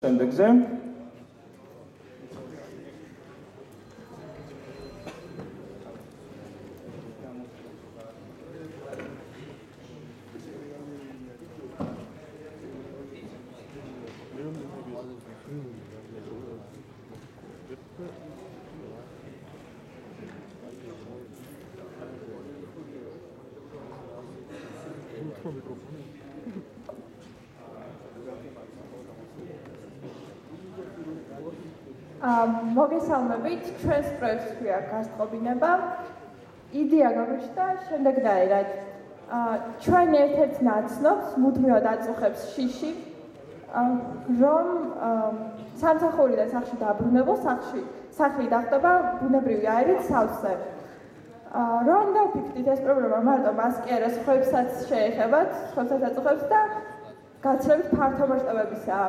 შემდეგზე მოგესალმებით, ჩვენს პროექტს ქვია გასწყობინება. იდეა გაგვიჩნდა შემდეგნაირად. ჩვენ ერთ-ერთ ნაცნობს მუდმივად აწუხებს შიში, რომ სამსახური და სახლში დაბრუნებულ სახლი დახტება ბუნებრივი აირით სავსე. რომ დავფიქრდით ეს პრობლემა მარტო მას კი არა, სხვებსაც შეეხებათ, სხვებსაც აწუხებს და გაცილებით ფართო მასშტაბებისაა.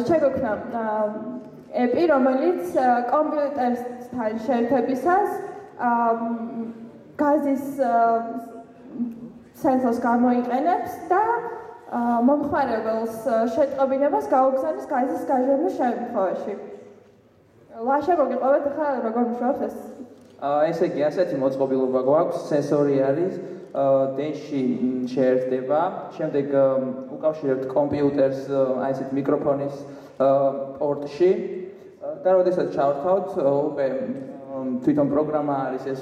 შეგვექნა ეპი, რომელიც კომპიუტერთან შეერთებისას გაზის სენსორს გამოიყენებს და მომხმარებელს შეტყობინებას გაუგზავნის გაზის გაჟონვის შემთხვევაში. ლაშა მოგიყვებით ახლა როგორ მუშაობს ეს? ესე იგი, ასეთი მოწყობილობა გვაქვს, სენსორი არის, დენში შეერთდება, შემდეგ უკავშირებთ კომპიუტერს აი ესეთ მიკროფონის პორტში და როდესაც ჩავრთავთ, უკვე თვითონ პროგრამა არის ეს,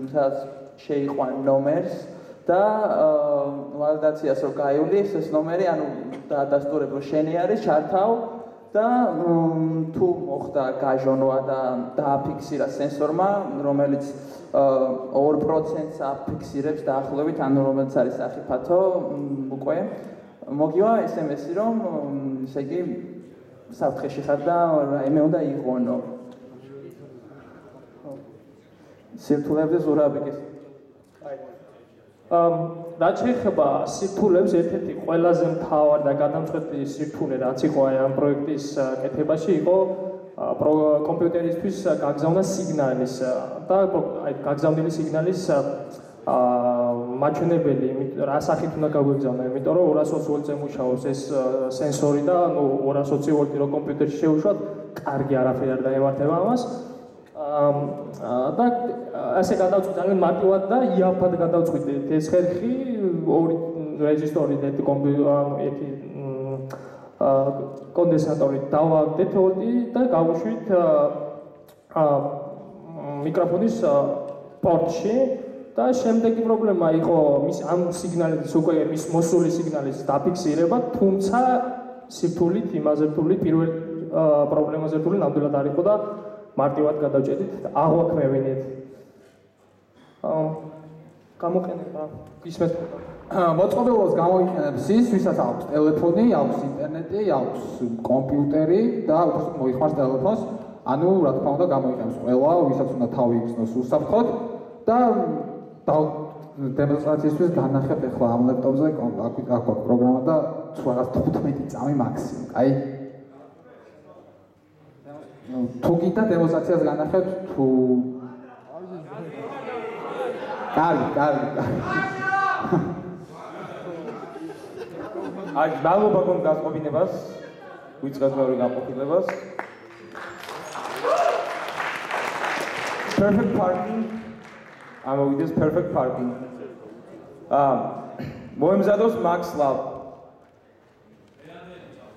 სადაც შეიყვან ნომერს და ვალიდაციას რო გაივლის ეს ნომერი, ანუ დაადასტურებ რომ შენი არის, ჩართავ და თუ მოხდა გაჟონვა და დააფიქსირა სენსორმა, რომელიც 2%-ს აფიქსირებს დაახლოებით, ანუ რომელიც არის საფათო, უკვე მოგივა SMS-ი, რომ ესე იგი საფრთხეში ხარ და რაიმე უნდა იღონო. სირთულეებზე ზურაბიკის. რაც შეეხება სირთულეებს, ერთ-ერთი ყველაზე მთავარი და გადამწყვეტი სირთულე, რაც იყო აი ამ პროექტის კეთებაში, იყო კომპიუტერისთვის გაგზავნა სიგნალის და აი გაგზავნილი სიგნალის მაჩვენებელი, რა სახით უნდა გაგვეგზავნა, იმიტომ რომ 220 ვოლტზე მუშაობს ეს სენსორი და 220 ვოლტი რო კომპიუტერში შევუშვათ, კარგი არაფერი არ დაემართება ამას. და ასე გადავწყვიტე ძალიან მარტივად და იაფად გადავწყვიტე ეს ხერხი, ორი რეზისტორი და ერთი კონდენსატორი დავაგდეთ ვოლტი და გავუშვით მიკროფონის პორტში და შემდეგი პრობლემა იყო მის ამ სიგნალის უკვე მის მოსული სიგნალის დაფიქსირება, თუმცა სირთულით იმაზე რთული პირველ პრობლემაზე რთული ნამდვილად არ იყო და მარტივად გადავჭედით, აღვაქმევინეთ. გამოყენება ისმეთ მოწყობილობას გამოიყენებს ის, ვისაც აქვს ტელეფონი, აქვს ინტერნეტი, აქვს კომპიუტერი და უბრალოდ მოიხმარს ტელეფონს, ანუ რა თქმა უნდა გამოიყენებს ყველა, ვისაც უნდა თავი იხსნოს უსაფრთხოდ და დემონსტრაციისთვის განახებთ ახლა ამ ლეპტოპზე, აქ გვაქვს პროგრამა და რაღაც 15 წამი მაქსიმუმ. აი თუ გინდა დემონსტრაციას განახებთ, თუ კარგი. აი, მადლობა გონ გასყობინებას, ვიწყებთ მეორე განყოფილებას. Perfect parking. ამოვიდეს perfect parking. მოემზადოს Max Lab